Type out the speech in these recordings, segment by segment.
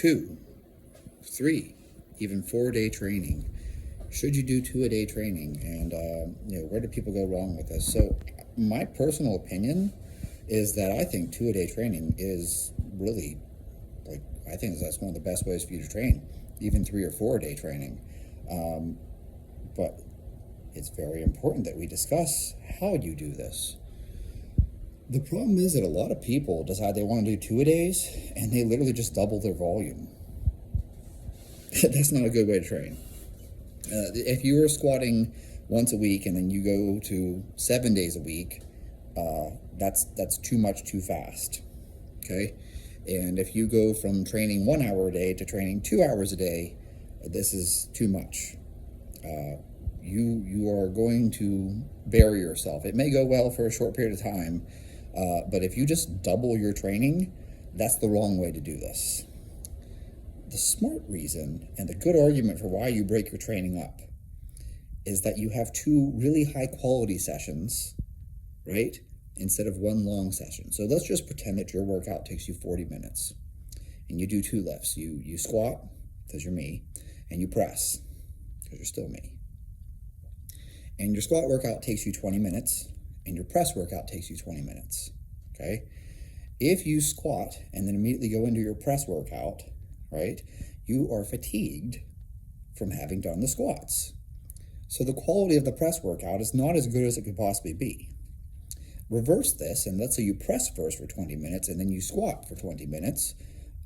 2, 3, even 4-day training? Should you do 2-a-day training? And where do people go wrong with this? So my personal opinion is that I think 2-a-day training is really, I think that's one of the best ways for you to train, even 3 or 4-day training. But it's very important that we discuss how you do this. The problem is that a lot of people decide they want to do 2-a-days and they literally just double their volume. That's not a good way to train. If you are squatting once a week and then you go to 7 days a week, that's too much too fast. Okay? And if you go from training 1 hour a day to training 2 hours a day, this is too much. You are going to bury yourself. It may go well for a short period of time, but if you just double your training, that's the wrong way to do this. The smart reason and the good argument for why you break your training up is that you have 2 really high quality sessions, right? Instead of 1 long session. So let's just pretend that your workout takes you 40 minutes and you do 2 lifts. You squat, because you're me, and you press, because you're still me. And your squat workout takes you 20 minutes and your press workout takes you 20 minutes, okay? If you squat and then immediately go into your press workout, right, you are fatigued from having done the squats. So the quality of the press workout is not as good as it could possibly be. Reverse this, and let's say you press first for 20 minutes and then you squat for 20 minutes.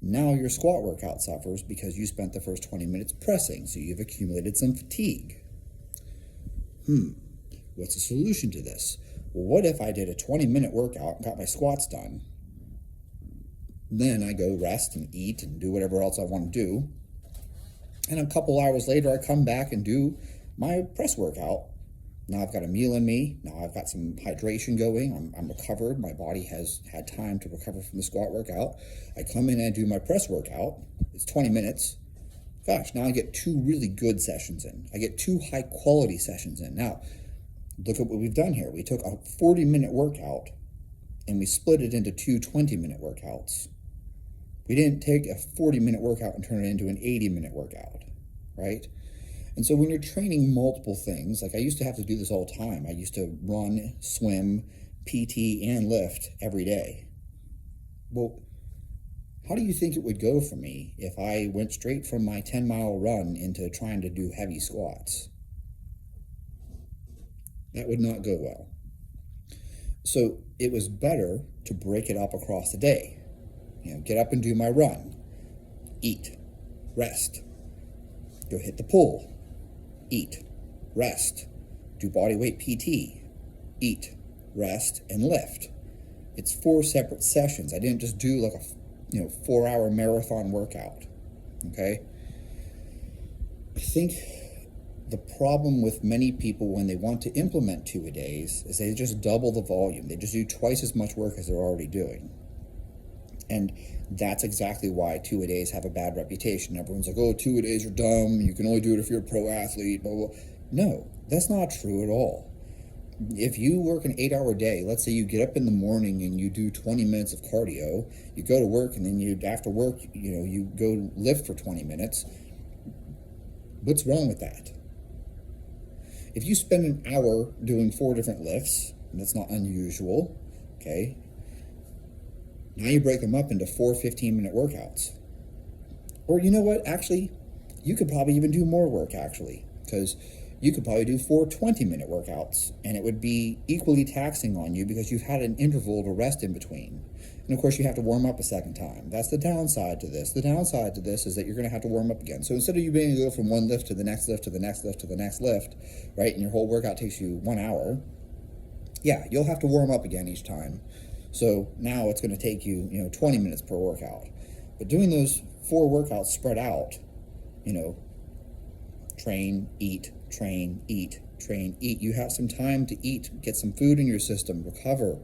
Now your squat workout suffers because you spent the first 20 minutes pressing, so you've accumulated some fatigue. What's the solution to this? Well, what if I did a 20-minute workout and got my squats done? Then I go rest and eat and do whatever else I want to do. And a couple hours later, I come back and do my press workout. Now I've got a meal in me. Now I've got some hydration going. I'm recovered. My body has had time to recover from the squat workout. I come in and do my press workout. It's 20 minutes. Gosh, now I get 2 really good sessions in. I get 2 high quality sessions in. Now, look at what we've done here. We took a 40-minute workout and we split it into 2 20-minute workouts. We didn't take a 40-minute workout and turn it into an 80-minute workout, right? And so when you're training multiple things, like I used to have to do this all the time. I used to run, swim, PT, and lift every day. Well, how do you think it would go for me if I went straight from my 10-mile run into trying to do heavy squats? That would not go well. So it was better to break it up across the day. Get up and do my run, eat, rest, go hit the pool, eat, rest, do bodyweight PT, eat, rest, and lift. It's 4 separate sessions. I didn't just do like a 4-hour marathon workout, okay? I think the problem with many people when they want to implement 2-a-days is they just double the volume. They just do twice as much work as they're already doing. And that's exactly why 2-a-days have a bad reputation. Everyone's like, oh, 2-a-days are dumb. You can only do it if you're a pro athlete, blah, blah. No, that's not true at all. If you work an 8-hour day, let's say you get up in the morning and you do 20 minutes of cardio, you go to work and then after work, you go lift for 20 minutes. What's wrong with that? If you spend an hour doing 4 different lifts, and that's not unusual, okay? Now you break them up into 4 15-minute workouts. Or you know what? Actually, you could probably even do more work, actually, because you could probably do 4 20-minute workouts, and it would be equally taxing on you because you've had an interval to rest in between. And of course, you have to warm up a second time. That's the downside to this. The downside to this is that you're going to have to warm up again. So instead of you being able to go from one lift to the next lift to the next lift to the next lift, right, and your whole workout takes you 1 hour, yeah, you'll have to warm up again each time. So now it's going to take you, 20 minutes per workout. But doing those 4 workouts spread out, train, eat, train, eat, train, eat. You have some time to eat, get some food in your system, recover,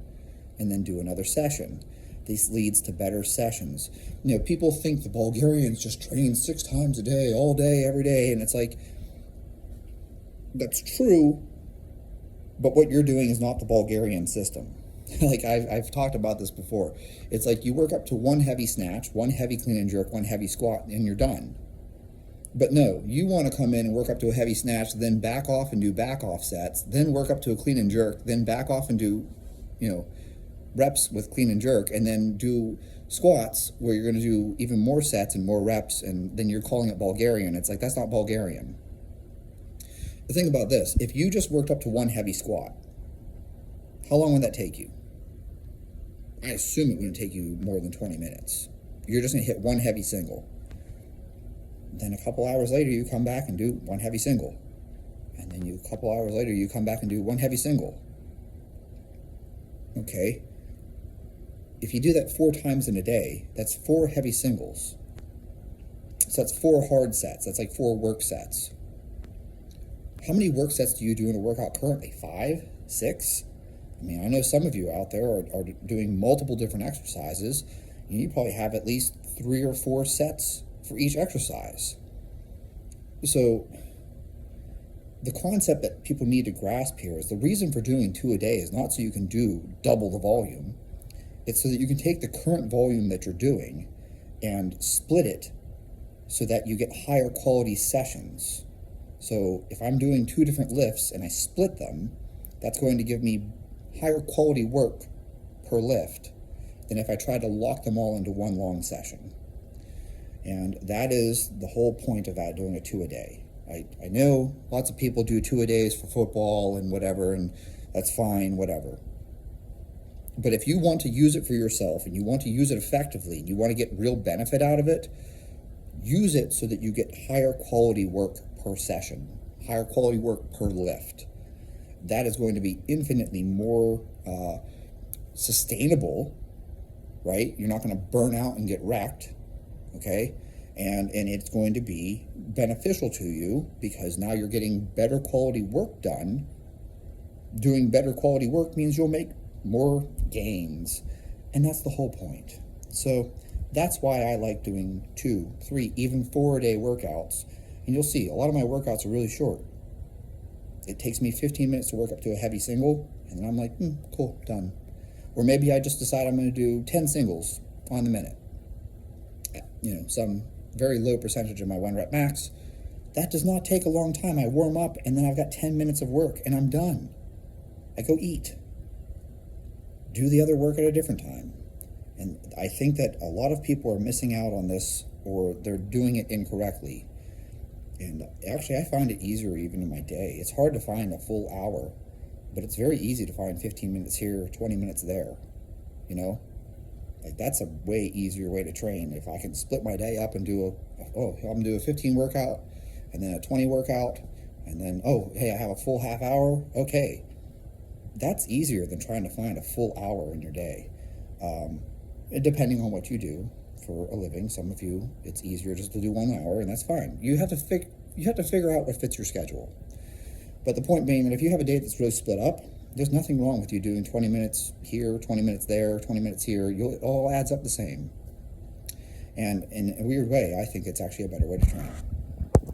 and then do another session. This leads to better sessions. People think the Bulgarians just train 6 times a day, all day, every day, and it's like, that's true, but what you're doing is not the Bulgarian system. Like I've talked about this before. It's like you work up to one heavy snatch, one heavy clean and jerk, one heavy squat, and you're done. But no, you want to come in and work up to a heavy snatch, then back off and do back off sets, then work up to a clean and jerk, then back off and do, reps with clean and jerk, and then do squats where you're going to do even more sets and more reps, and then you're calling it Bulgarian. It's like, that's not Bulgarian. The thing about this, if you just worked up to one heavy squat, how long would that take you? I assume it wouldn't take you more than 20 minutes. You're just going to hit one heavy single. Then a couple hours later, you come back and do one heavy single. And then a couple hours later, you come back and do one heavy single. Okay. If you do that 4 times in a day, that's 4 heavy singles. So that's 4 hard sets. That's like 4 work sets. How many work sets do you do in a workout currently? 5? 6? I mean, I know some of you out there are doing multiple different exercises. And you probably have at least 3 or 4 sets for each exercise. So the concept that people need to grasp here is the reason for doing 2 a day is not so you can do double the volume. It's so that you can take the current volume that you're doing and split it so that you get higher quality sessions. So if I'm doing 2 different lifts and I split them, that's going to give me higher quality work per lift than if I try to lock them all into one long session. And that is the whole point of that, doing a 2 a day. I know lots of people do 2 a days for football and whatever, and that's fine, whatever. But if you want to use it for yourself and you want to use it effectively and you want to get real benefit out of it, use it so that you get higher quality work per session, higher quality work per lift. That is going to be infinitely more sustainable, right? You're not going to burn out and get wrecked. Okay, and it's going to be beneficial to you because now you're getting better quality work done. Doing better quality work means you'll make more gains, and that's the whole point. So that's why I like doing 2, 3, even 4 a day workouts. And you'll see a lot of my workouts are really short. It takes me 15 minutes to work up to a heavy single, and then I'm like, cool, done. Or maybe I just decide I'm going to do 10 singles on the minute. Some very low percentage of my 1 rep max. That does not take a long time. I warm up and then I've got 10 minutes of work and I'm done. I go eat. Do the other work at a different time. And I think that a lot of people are missing out on this, or they're doing it incorrectly. And actually, I find it easier even in my day. It's hard to find a full hour, but it's very easy to find 15 minutes here, 20 minutes there, Like, that's a way easier way to train. If I can split my day up and I'm going to do a 15 workout, and then a 20 workout, and then, hey, I have a full half hour. Okay. That's easier than trying to find a full hour in your day. Depending on what you do for a living. Some of you, it's easier just to do 1 hour, and that's fine. You have to figure out what fits your schedule. But the point being that if you have a day that's really split up, there's nothing wrong with you doing 20 minutes here, 20 minutes there, 20 minutes here. It all adds up the same. And in a weird way, I think it's actually a better way to train.